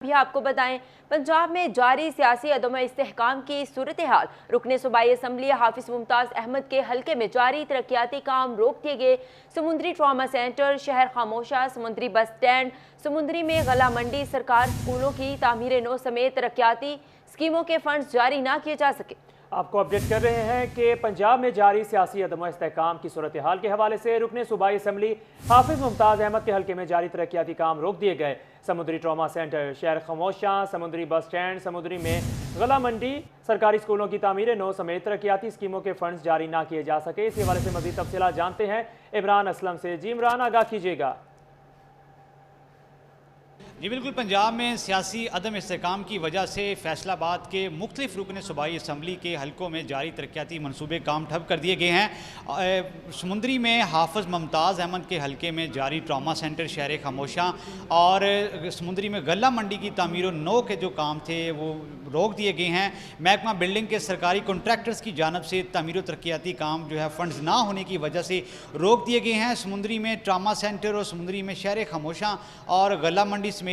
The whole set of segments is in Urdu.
بھی آپ کو بتائیں پنجاب میں جاری سیاسی عدم استحکام کی صورتحال رکن صوبائی اسمبلی حافظ ممتاز احمد کے حلقے میں جاری ترقیاتی کام روک دیے گئے۔ سمندری ٹراما سینٹر، شہر خاموشہ، سمندری بس سٹینڈ، سمندری میں غلہ منڈی، سرکار سکولوں کی تعمیر نو سمیت ترقیاتی اسکیموں کے فنڈز جاری نہ کیے جا سکے۔ آپ کو اپڈیٹ کر رہے ہیں کہ پنجاب میں جاری سیاسی عدم استحکام کی صورتحال کے حوالے سے رکن صوبائی اسمبلی حافظ ممتاز احمد کے حلقے میں جاری ترقیاتی کام روک دیے گئے۔ سمندری ٹراما سینٹر، شہر خاموشہ، سمندری بس سٹینڈ، سمندری میں غلہ منڈی، سرکاری اسکولوں کی تعمیر نو سمیت ترقیاتی اسکیموں کے فنڈز جاری نہ کیے جا سکے۔ اس حوالے سے مزید تفصیلات جانتے ہیں عمران اسلم سے۔ جی عمران، آگاہ کیجیے گا۔ جی بالکل، پنجاب میں سیاسی عدم استحکام کی وجہ سے فیصل آباد کے مختلف رکن صوبائی اسمبلی کے حلقوں میں جاری ترقیاتی منصوبے کام ٹھپ کر دیے گئے ہیں۔ سمندری میں حافظ ممتاز احمد کے حلقے میں جاری ٹراما سینٹر، شہر خاموشہ اور سمندری میں غلہ منڈی کی تعمیر و نو کے جو کام تھے وہ روک دیے گئے ہیں۔ محکمہ بلڈنگ کے سرکاری کنٹریکٹرز کی جانب سے تعمیر و ترقیاتی کام جو ہے فنڈز نہ ہونے کی وجہ سے روک دیے گئے ہیں۔ سمندری میں ٹراما سینٹر اور سمندری میں شہر خاموشہ اور غلہ منڈی سمیت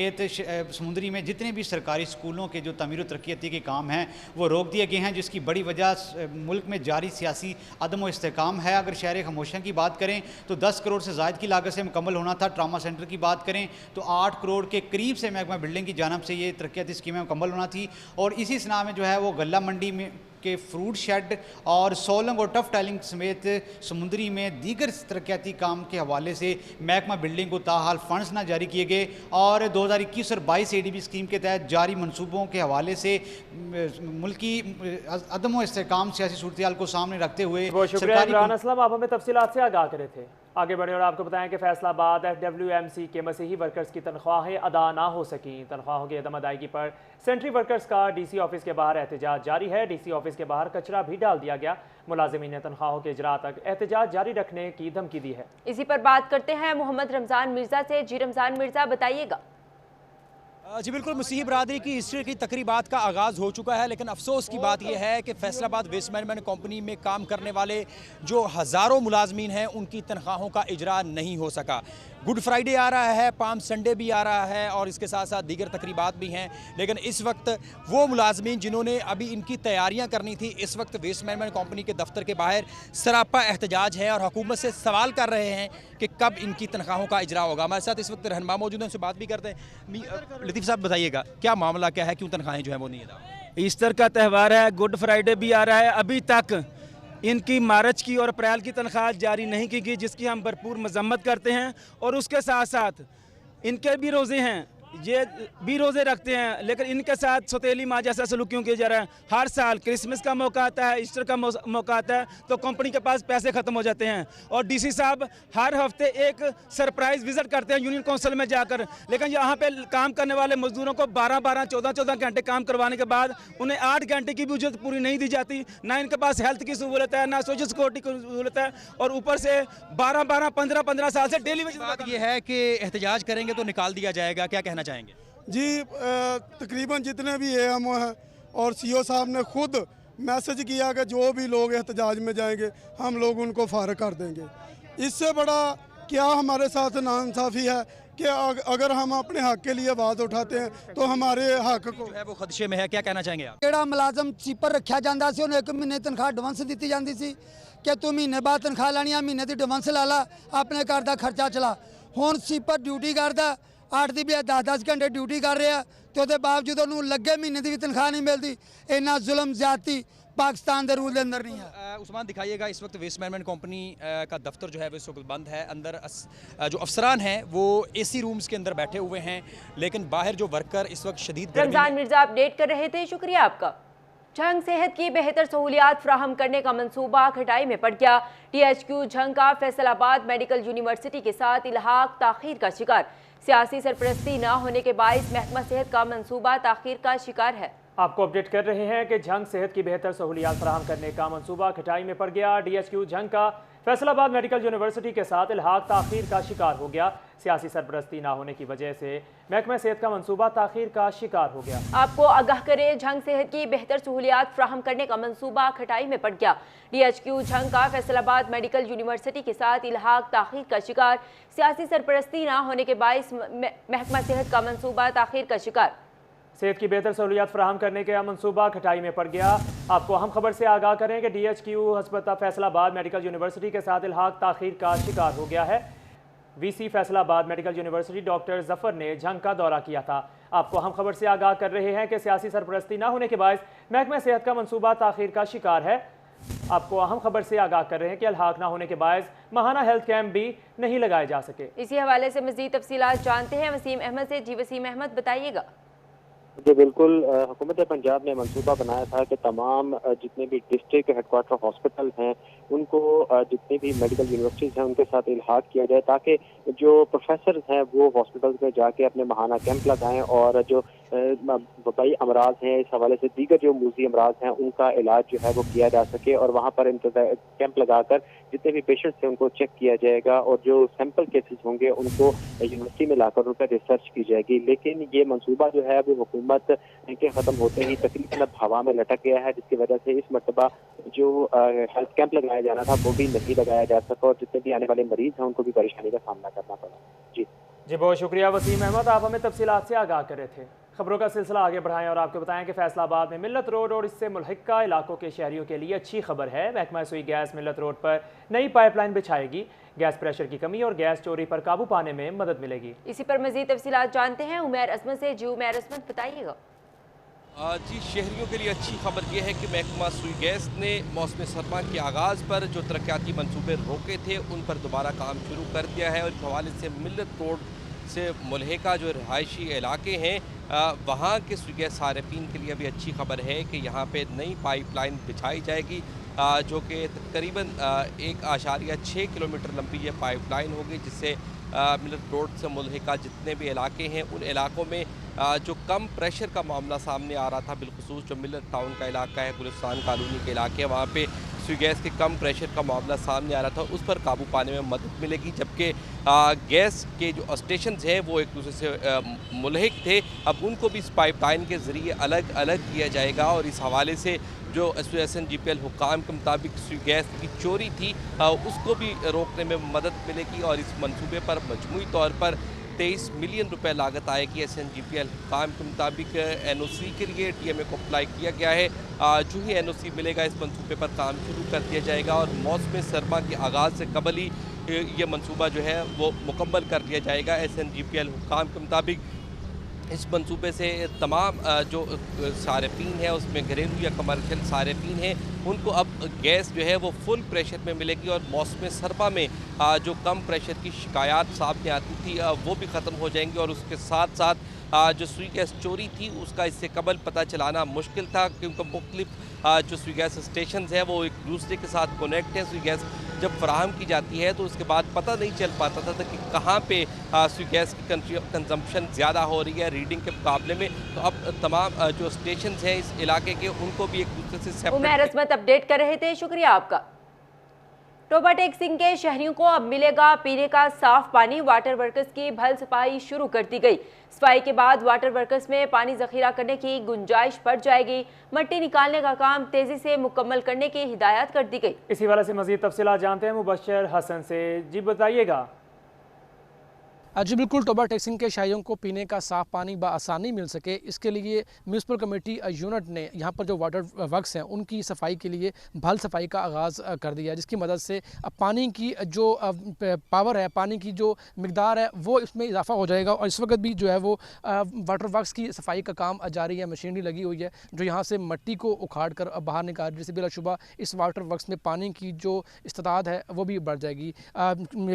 سمندری میں جتنے بھی سرکاری اسکولوں کے جو تعمیر و ترقیاتی کے کام ہیں وہ روک دیے گئے ہیں، جس کی بڑی وجہ ملک میں جاری سیاسی عدم و استحکام ہے۔ اگر شہر خاموشہ کی بات کریں تو 10 کروڑ سے زائد کی لاگت سے مکمل ہونا تھا۔ ٹراما سینٹر کی بات کریں تو 8 کروڑ کے قریب سے محکمہ بلڈنگ کی جانب سے یہ ترقیاتی اسکیمیں مکمل ہونا تھی، اور اسی سنا میں جو ہے وہ غلہ منڈی میں کے فروٹ شیڈ اور سولنگ اور ٹف ٹائلنگ سمیت سمندری میں دیگر ترقیاتی کام کے حوالے سے محکمہ بلڈنگ کو تاحال فنڈز نہ جاری کیے گئے، اور 2021 اور 22 ADB اسکیم کے تحت جاری منصوبوں کے حوالے سے ملکی عدم و استحکام سیاسی صورتحال کو سامنے رکھتے ہوئے بہت شکریہ عمران اسلم، آپ ہمیں تفصیلات سے آگاہ کرے تھے۔ آگے بڑھیں اور آپ کو بتائیں کہ فیصل آباد FWMC کے مسیحی ورکرز کی تنخواہیں ادا نہ ہو سکیں۔ تنخواہوں کی عدم ادائیگی پر سینٹری ورکرز کا DC آفس کے باہر احتجاج جاری ہے۔ DC آفس کے باہر کچرا بھی ڈال دیا گیا۔ ملازمین نے تنخواہوں کے اجراء تک احتجاج جاری رکھنے کی دھمکی دی ہے۔ اسی پر بات کرتے ہیں محمد رمضان مرزا سے۔ جی رمضان مرزا، بتائیے گا۔ جی بالکل، مسیحی برادری کی ایسٹر کی تقریبات کا آغاز ہو چکا ہے، لیکن افسوس کی بات یہ ہے کہ فیصل آباد ویسٹ مینجمنٹ کمپنی میں کام کرنے والے جو ہزاروں ملازمین ہیں ان کی تنخواہوں کا اجرا نہیں ہو سکا۔ گڈ فرائیڈے آ رہا ہے، پام سنڈے بھی آ رہا ہے، اور اس کے ساتھ ساتھ دیگر تقریبات بھی ہیں، لیکن اس وقت وہ ملازمین جنہوں نے ابھی ان کی تیاریاں کرنی تھی اس وقت ویسٹ مینجمنٹ کمپنی کے دفتر کے باہر سراپا احتجاج ہے اور حکومت سے سوال کر رہے ہیں کہ کب ان کی تنخواہوں کا اجرا ہوگا۔ ہمارے ساتھ اس وقت رہنما موجود ہیں، ان سے بات بھی کرتے ہیں۔ لطیف صاحب بتائیے گا کیا معاملہ کیا ہے، کیوں تنخواہیں جو ہیں وہ نہیں ادا؟ ایسٹر کا تہوار ہے، گڈ فرائیڈے بھی آ رہا ہے، ابھی تک ان کی مارچ کی اور اپریل کی تنخواہ جاری نہیں کی گئی، جس کی ہم بھرپور مذمت کرتے ہیں، اور اس کے ساتھ ساتھ ان کے بھی روزے ہیں، یہ بھی روزے رکھتے ہیں، لیکن ان کے ساتھ سوتیلی ماں جیسا سلوک کیوں کیا جا رہا ہے؟ ہر سال کرسمس کا موقع آتا ہے، ایسٹر کا موقع آتا ہے تو کمپنی کے پاس پیسے ختم ہو جاتے ہیں، اور DC صاحب ہر ہفتے ایک سرپرائز وزٹ کرتے ہیں یونین کونسل میں جا کر، لیکن یہاں پہ کام کرنے والے مزدوروں کو 14 گھنٹے کام کروانے کے بعد انہیں 8 گھنٹے کی بھی اجرت پوری نہیں دی جاتی، نہ ان کے پاس ہیلتھ کی سہولت ہے، نہ سوشل سیکورٹی کی سہولت ہے، اور اوپر سے 15 سال سے ڈیلی ویج۔ بات یہ ہے کہ احتجاج کریں گے تو نکال دیا جائے گا، کیا کہنا چاہیں گے؟ جی تقریباً جتنے بھی AM ہیں اور CO صاحب نے خود میسج کیا کہ جو بھی لوگ احتجاج میں جائیں گے ہم لوگ ان کو فارغ کر دیں گے۔ اس سے بڑا کیا ہمارے ساتھ ناانصافی ہے کہ اگر ہم اپنے حق کے لیے آواز اٹھاتے ہیں تو ہمارے حق کو وہ خدشے میں ہے، کیا کہنا چاہیں گے آپ؟ جڑا ملازم چیپر رکھا جاتا سی انہیں 1 مہینے تنخواہ ایڈوانس دیتی جاتی سی کہ تو مہینے بعد تنخواہ لینی ہے، مہینے دی ایڈوانس لا لا، اپنے گھر دا خرچہ چلا۔ ہن سیپر ڈیوٹی کردا 8 دی بھی 10 گھنٹے ڈیوٹی کر رہا تو دے باوجود انہوں لگے مہینے دی بھی تنخواہ نہیں ملتی۔ اینا ظلم زیادتی پاکستان دے رول دے اندر نہیں ہے۔ عثمان دکھائیے گا، اس وقت ویسٹ مینجمنٹ کمپنی کا دفتر جو ہے وہ اس وقت بند ہے، اندر جو افسران ہیں وہ AC رومز کے اندر بیٹھے ہوئے ہیں، لیکن باہر جو ورکر اس وقت شدید رمضان مرزا اپڈیٹ کر رہے تھے، شکریہ آپ کا۔ جھنگ صحت کی بہتر سہولیات فراہم کرنے کا منصوبہ کھٹائی میں پڑ گیا۔ THQ جھنگ کا فیصل آباد میڈیکل یونیورسٹی کے ساتھ الحاق تاخیر کا شکار۔ سیاسی سرپرستی نہ ہونے کے باعث محکمہ صحت کا منصوبہ تاخیر کا شکار ہے۔ آپ کو اپڈیٹ کر رہے ہیں کہ جھنگ صحت کی بہتر سہولیات فراہم کرنے کا منصوبہ کھٹائی میں پڑ گیا۔ DHQ جھنگ کا فیصل آباد میڈیکل یونیورسٹی کے ساتھ الحاق تاخیر کا شکار ہو گیا۔ سیاسی سرپرستی نہ ہونے کی وجہ سے محکمہ صحت کا منصوبہ تاخیر کا شکار ہو گیا۔ آپ کو آگاہ کریں، جھنگ صحت کی بہتر سہولیات فراہم کرنے کا منصوبہ کھٹائی میں پڑ گیا۔ DHQ جھنگ کا فیصل آباد میڈیکل یونیورسٹی کے ساتھ الحاق تاخیر کا شکار۔ سیاسی سرپرستی نہ ہونے کے باعث محکمہ صحت کا منصوبہ تاخیر کا شکار۔ صحت کی بہتر سہولیات فراہم کرنے کا منصوبہ کھٹائی میں پڑ گیا۔ آپ کو اہم خبر سے آگاہ کریں کہ ڈی ایچ کیو ہسپتال فیصل آباد میڈیکل یونیورسٹی کے ساتھ الحاق تاخیر کا شکار ہو گیا ہے۔ وی سی فیصل آباد میڈیکل یونیورسٹی ڈاکٹر ظفر نے جھنگ کا دورہ کیا تھا۔ آپ کو اہم خبر سے آگاہ کر رہے ہیں کہ سیاسی سرپرستی نہ ہونے کے باعث محکمہ صحت کا منصوبہ تاخیر کا شکار ہے۔ آپ کو اہم خبر سے آگاہ کر رہے ہیں کہ الحاق نہ ہونے کے باعث ماہانہ ہیلتھ کیمپ بھی نہیں لگائے جا سکے۔ اسی حوالے سے مزید تفصیلات جانتے ہیں وسیم احمد سے۔ جی وسیم احمد، بتائیے گا۔ جی بالکل، حکومت پنجاب نے منصوبہ بنایا تھا کہ تمام جتنے بھی ڈسٹرکٹ ہیڈ کوارٹر ہاسپٹل ہیں ان کو جتنی بھی میڈیکل یونیورسٹیز ہیں ان کے ساتھ الحاق کیا جائے تاکہ جو پروفیسرز ہیں وہ ہاسپٹلز میں جا کے اپنے ماہانہ کیمپ لگائیں اور جو وبائی امراض ہیں اس حوالے سے دیگر جو موذی امراض ہیں ان کا علاج جو ہے وہ کیا جا سکے، اور وہاں پر کیمپ لگا کر جتنے بھی پیشنٹس ہیں ان کو چیک کیا جائے گا اور جو سیمپل کیسز ہوں گے ان کو یونیورسٹی میں لا کر ان پر ریسرچ کی جائے گی۔ لیکن یہ منصوبہ جو ہے وہ حکومت کے ختم ہوتے ہی تقریباً اب ہوا میں لٹک گیا ہے، جس کی وجہ سے اس مرتبہ جو ہیلتھ کیمپ لگایا جانا تھا وہ بھی نہیں لگایا جا سکا اور جتنے بھی آنے والے مریض ہیں ان کو بھی پریشانی کا سامنا کرنا پڑا۔ جی بہت شکریہ وسیم احمد، آپ ہمیں تفصیلات سے آگاہ کر رہے تھے۔ خبروں کا سلسلہ آگے بڑھائیں اور آپ کو بتائیں کہ فیصل آباد میں ملت روڈ اور اس سے ملحقہ علاقوں کے شہریوں کے لیے اچھی خبر ہے۔ محکمہ سوئی گیس ملت روڈ پر نئی پائپ لائن بچھائے گی۔ گیس پریشر کی کمی اور گیس چوری پر قابو پانے میں مدد ملے گی۔ اسی پر مزید تفصیلات جانتے ہیں عمیر عصمت سے۔ جی عمیر عصمت، بتائیے گا۔ جی شہریوں کے لیے اچھی خبر یہ ہے کہ محکمہ سوئی گیس نے موسم سرما کے آغاز پر جو ترقیاتی منصوبے روکے تھے ان پر دوبارہ کام شروع کر دیا ہے، اور اس حوالے سے ملت روڈ سے ملحقہ جو رہائشی علاقے ہیں وہاں کے سوئی گیس صارفین کے لیے بھی اچھی خبر ہے کہ یہاں پہ نئی پائپ لائن بچھائی جائے گی، جو کہ تقریباً 1.6 کلومیٹر لمبی یہ پائپ لائن ہوگی، جس سے ملت روڈ سے ملحقہ جتنے بھی علاقے ہیں ان علاقوں میں جو کم پریشر کا معاملہ سامنے آ رہا تھا، بالخصوص جو ملت ٹاؤن کا علاقہ ہے، گلستان کالونی کے علاقے ہیں، وہاں پہ سوئی گیس کے کم پریشر کا معاملہ سامنے آ رہا تھا، اس پر قابو پانے میں مدد ملے گی۔ جبکہ گیس کے جو اسٹیشنز ہیں وہ ایک دوسرے سے ملحق تھے، اب ان کو بھی اس پائپ لائن کے ذریعے الگ الگ کیا جائے گا، اور اس حوالے سے جو SNGPL حکام کے مطابق سوئی گیس کی چوری تھی اس کو بھی روکنے میں مدد ملے گی، اور اس منصوبے پر مجموعی طور پر 23 ملین روپے لاگت آئے گی۔ SNGPL حکام کے مطابق NOC کے لیے DMA کو اپلائی کیا گیا ہے، جو ہی NOC ملے گا اس منصوبے پر کام شروع کر دیا جائے گا، اور موسم سرما کے آغاز سے قبل ہی یہ منصوبہ جو ہے وہ مکمل کر دیا جائے گا۔ SNGPL حکام کے مطابق اس منصوبے سے تمام جو صارفین ہیں اس میں گھریلو یا کمرشل صارفین ہیں ان کو اب گیس جو ہے وہ فل پریشر میں ملے گی، اور موسم سرما میں جو کم پریشر کی شکایات سامنے آتی تھی وہ بھی ختم ہو جائیں گی، اور اس کے ساتھ ساتھ جو سوئی گیس چوری تھی اس کا اس سے قبل پتہ چلانا مشکل تھا، کیونکہ مختلف جو سوئی گیس اسٹیشنز ہیں وہ ایک دوسرے کے ساتھ کنیکٹ ہیں۔ سوئی گیس جب فراہم کی جاتی ہے تو اس کے بعد پتہ نہیں چل پاتا تھا کہ کہاں پہ سوئی گیس کی کنزمپشن زیادہ ہو رہی ہے ریڈنگ کے مقابلے میں، تو اب تمام جو اسٹیشنز ہیں اس علاقے کے ان کو بھی ایک دوسرے سے سیپریٹ۔ عمیر عصمت اپڈیٹ کر رہے تھے، شکریہ آپ کا۔ ٹوبا ٹیک سنگھ کے شہریوں کو اب ملے گا پینے کا صاف پانی۔ واٹر ورکرز کی بھل صفائی شروع کر دی گئی۔ صفائی کے بعد واٹر ورکرز میں پانی ذخیرہ کرنے کی گنجائش بڑھ جائے گی۔ مٹی نکالنے کا کام تیزی سے مکمل کرنے کی ہدایت کر دی گئی۔ اسی حوالے سے مزید تفصیلات جانتے ہیں مبشر حسن سے۔ جی بتائیے گا۔ جی بالکل، ٹوبا ٹیک سنگھ کے شہریوں کو پینے کا صاف پانی بآسانی مل سکے اس کے لیے میونسپل کمیٹی یونٹ نے یہاں پر جو واٹر ورکس ہیں ان کی صفائی کے لیے بھل صفائی کا آغاز کر دیا ہے، جس کی مدد سے پانی کی جو پاور ہے، پانی کی جو مقدار ہے وہ اس میں اضافہ ہو جائے گا، اور اس وقت بھی جو ہے وہ واٹر ورکس کی صفائی کا کام جاری ہے، مشینری لگی ہوئی ہے جو یہاں سے مٹی کو اکھاڑ کر باہر نکال رہی ہے، جس سے بلا شبہ اس واٹر ورکس میں پانی کی جو استعداد ہے وہ بھی بڑھ جائے گی۔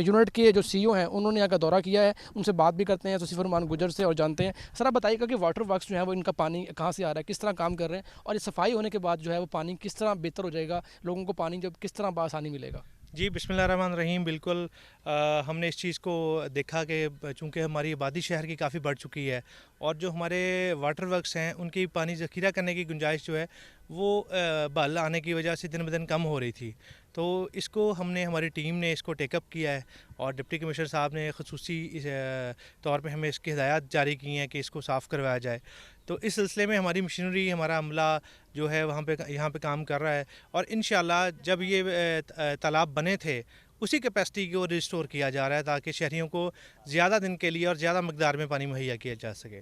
یونٹ کے جو CEO ہیں انہوں نے یہاں کا دورہ کیا ہے، ان سے بات بھی کرتے ہیں توصیف فرمان گجر سے اور جانتے ہیں۔ سر آپ بتائیے گا کہ واٹر ورکس جو ہے وہ ان کا پانی کہاں سے آ رہا ہے، کس طرح کام کر رہے ہیں، اور یہ صفائی ہونے کے بعد جو ہے وہ پانی کس طرح بہتر ہو جائے گا، لوگوں کو پانی جو کس طرح بآسانی ملے گا؟ جی بسم اللہ الرحمن الرحیم، بالکل ہم نے اس چیز کو دیکھا کہ چونکہ ہماری آبادی شہر کی کافی بڑھ چکی ہے اور جو ہمارے واٹر ورکس ہیں ان کی پانی ذخیرہ کرنے کی گنجائش جو ہے وہ بحال آنے کی وجہ سے دن بدن کم ہو رہی تھی، تو اس کو ہماری ٹیم نے اس کو ٹیک اپ کیا ہے، اور ڈپٹی کمشنر صاحب نے خصوصی طور پہ ہمیں اس کی ہدایات جاری کی ہیں کہ اس کو صاف کروایا جائے۔ تو اس سلسلے میں ہماری مشینری، ہمارا عملہ جو ہے یہاں پہ کام کر رہا ہے، اور انشاءاللہ جب یہ تالاب بنے تھے اسی کیپیسٹی کو ریسٹور کیا جا رہا ہے تاکہ شہریوں کو زیادہ دن کے لیے اور زیادہ مقدار میں پانی مہیا کیا جا سکے۔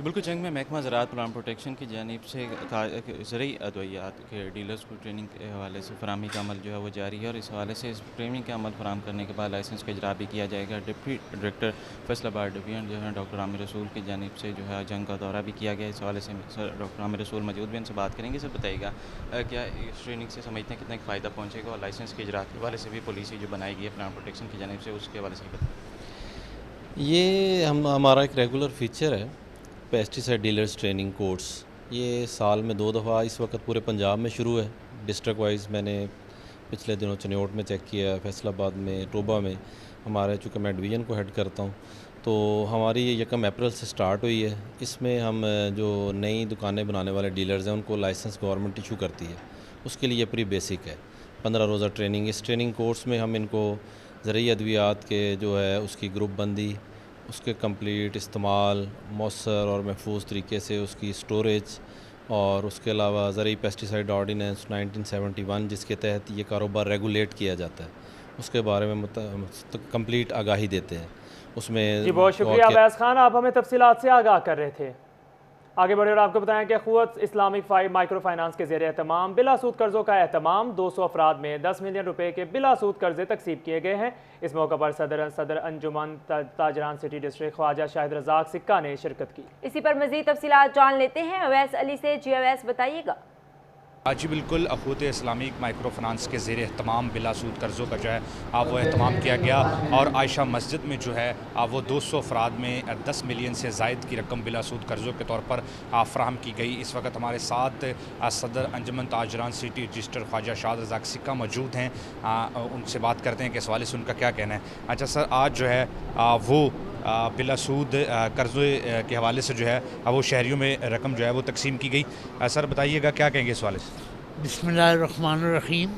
بالکل جنگ میں محکمہ زراعت پلانٹ پروٹیکشن کی جانب سے زرعی ادویات کے ڈیلرز کو ٹریننگ کے حوالے سے فراہمی کا عمل جو ہے وہ جاری ہے، اور اس حوالے سے اس ٹریننگ کا عمل فراہم کرنے کے بعد لائسنس کا اجرا بھی کیا جائے گا۔ ڈپٹی ڈائریکٹر فیصل آباد ڈویژن جو ہے ڈاکٹر عامر رسول کی جانب سے جو ہے جنگ کا دورہ بھی کیا گیا۔ اس حوالے سے سر ڈاکٹر عامر رسول موجود بھی ان سے بات کریں گے۔ سر بتائیے گا کیا اس ٹریننگ سے سمجھتے ہیں کتنا فائدہ پہنچے گا، اور لائسنس کے اجرا کے حوالے سے بھی پالیسی جو بنائی گئی ہے پلانٹ پروٹیکشن کی جانب سے اس کے حوالے سے بتائیں۔ یہ ہمارا ایک ریگولر فیچر ہے پیسٹی سائڈ ڈیلرز ٹریننگ کورس۔ یہ سال میں 2 دفعہ اس وقت پورے پنجاب میں شروع ہے، ڈسٹرکٹ وائز میں نے پچھلے دنوں چنیوٹ میں چیک کیا، فیصل آباد میں، ٹوبہ میں، ہمارے چونکہ میں ڈویژن کو ہیڈ کرتا ہوں، تو ہماری یہ 1 اپریل سے سٹارٹ ہوئی ہے۔ اس میں ہم جو نئی دکانیں بنانے والے ڈیلرز ہیں ان کو لائسنس گورنمنٹ ایشو کرتی ہے، اس کے لیے پری بیسک ہے 15 روزہ ٹریننگ۔ اس ٹریننگ کورس میں ہم ان کو زرعی ادویات کے جو ہے اس کی گروپ بندی، اس کے کمپلیٹ استعمال، مؤثر اور محفوظ طریقے سے اس کی سٹوریج، اور اس کے علاوہ زرعی پیسٹیسائڈ آرڈیننس 1971 جس کے تحت یہ کاروبار ریگولیٹ کیا جاتا ہے، اس کے بارے میں کمپلیٹ آگاہی دیتے ہیں۔ اس میں جی بہت شکریہ اویس خان، آپ ہمیں تفصیلات سے آگاہ کر رہے تھے۔ آگے بڑھے اور آپ کو بتائیں کہ قوت اسلامک مائکرو فائنانس کے زیر اہتمام بلا سود قرضوں کا اہتمام 200 افراد میں 10 ملین روپے کے بلا سود قرضے تقسیم کیے گئے ہیں۔ اس موقع پر صدر انجمن تاجران سٹی ڈسٹرکٹ خواجہ شاہد رزاق سکہ نے شرکت کی۔ اسی پر مزید تفصیلات جان لیتے ہیں اویس علی سے۔ جی اویس بتائیے گا۔ جی بالکل، اخوت اسلامک مائکرو فنانس کے زیر اہتمام بلا سود قرضوں کا جو ہے وہ اہتمام کیا گیا، اور عائشہ مسجد میں جو ہے وہ 200 افراد میں 10 ملین سے زائد کی رقم بلا سود قرضوں کے طور پر فراہم کی گئی۔ اس وقت ہمارے ساتھ صدر انجمن تاجران سٹی ڈسٹرکٹ خواجہ شاہد رزاق سکہ موجود ہیں، ان سے بات کرتے ہیں کہ اس حوالے سے ان کا کیا کہنا ہے۔ اچھا سر، آج جو ہے وہ بلا سود قرضے کے حوالے سے جو ہے وہ شہریوں میں رقم جو ہے وہ تقسیم کی گئی، سر بتائیے گا کیا کہیں گے اس حوالے سے؟ بسم اللہ الرحمن الرحیم۔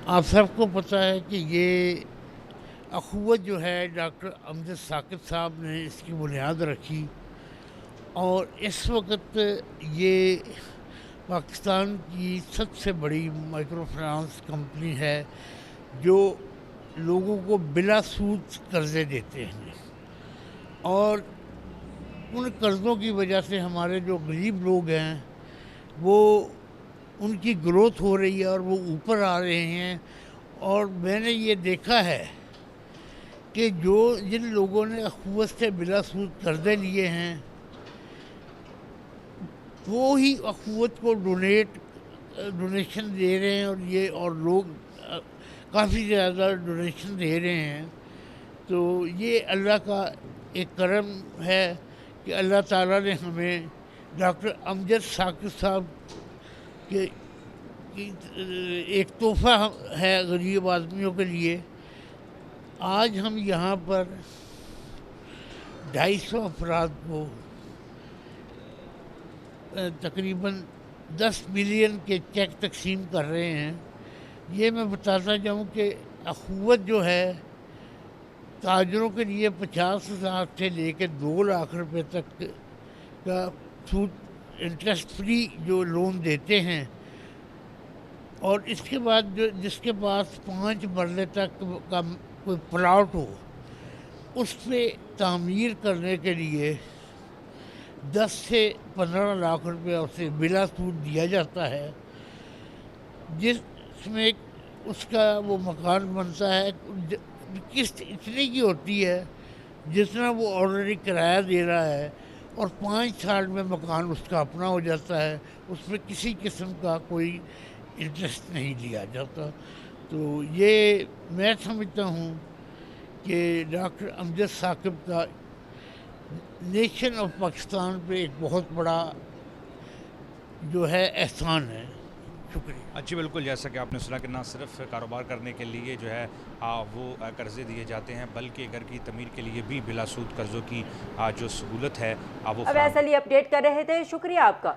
آپ سب کو پتہ ہے کہ یہ اخوت جو ہے ڈاکٹر امجد ثاقب صاحب نے اس کی بنیاد رکھی، اور اس وقت یہ پاکستان کی سب سے بڑی مائکرو فنانس کمپنی ہے جو لوگوں کو بلا سود قرضے دیتے ہیں، اور ان قرضوں کی وجہ سے ہمارے جو غریب لوگ ہیں وہ ان کی گروتھ ہو رہی ہے اور وہ اوپر آ رہے ہیں۔ اور میں نے یہ دیکھا ہے کہ جن لوگوں نے اخوت سے بلا سود قرضے لیے ہیں وہ ہی اخوت کو ڈونیشن دے رہے ہیں، اور لوگ کافی زیادہ ڈونیشن دے رہے ہیں۔ تو یہ اللہ کا ایک کرم ہے کہ اللہ تعالیٰ نے ہمیں ڈاکٹر امجد ثاقب صاحب کے ایک تحفہ ہے غریب آدمیوں کے لیے۔ آج ہم یہاں پر 250 افراد کو تقریباً 10 ملین کے چیک تقسیم کر رہے ہیں۔ یہ میں بتاتا جاؤں کہ اخوت جو ہے تاجروں کے لیے 50,000 سے لے کے 2 لاکھ روپے تک کا سود انٹرسٹ فری جو لون دیتے ہیں، اور اس کے بعد جس کے پاس 5 مرلے تک کا کوئی پلاٹ ہو اس پہ تعمیر کرنے کے لیے 10 سے 15 لاکھ روپے اسے بلا سود دیا جاتا ہے، جس میں اس کا وہ مکان بنتا ہے۔ قسط اتنی کی ہوتی ہے جتنا وہ آلریڈی کرایہ دے رہا ہے، اور 5 سال میں مکان اس کا اپنا ہو جاتا ہے، اس میں کسی قسم کا کوئی انٹرسٹ نہیں لیا جاتا۔ تو یہ میں سمجھتا ہوں کہ ڈاکٹر امجد ثاقب کا نیشن آف پاکستان پہ ایک بہت بڑا جو ہے احسان ہے۔ شکریہ۔ جی بالکل، جیسا کہ آپ نے سنا کہ نہ صرف کاروبار کرنے کے لیے جو ہے وہ قرضے دیے جاتے ہیں، بلکہ گھر کی تعمیر کے لیے بھی بلا سود قرضوں کی جو سہولت ہے وہ اویس علی اپڈیٹ کر رہے تھے، شکریہ آپ کا۔